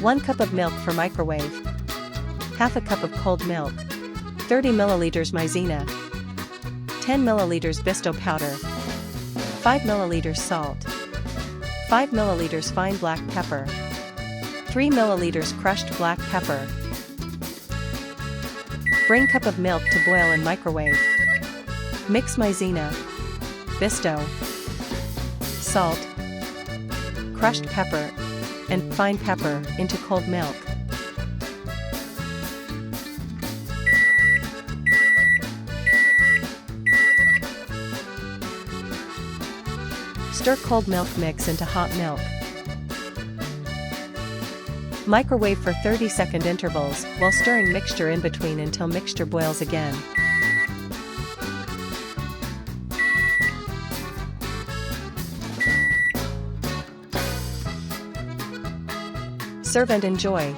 1 cup of milk for microwave. Half a cup of cold milk. 30 milliliters maizena. 10 milliliters bisto powder. 5 milliliters salt. 5 milliliters fine black pepper. 3 milliliters crushed black pepper. Bring cup of milk to boil in microwave. Mix maizena, bisto, salt, crushed pepper, and fine pepper into cold milk. Stir cold milk mix into hot milk. Microwave for 30-second intervals, while stirring mixture in between until mixture boils again. Serve and enjoy.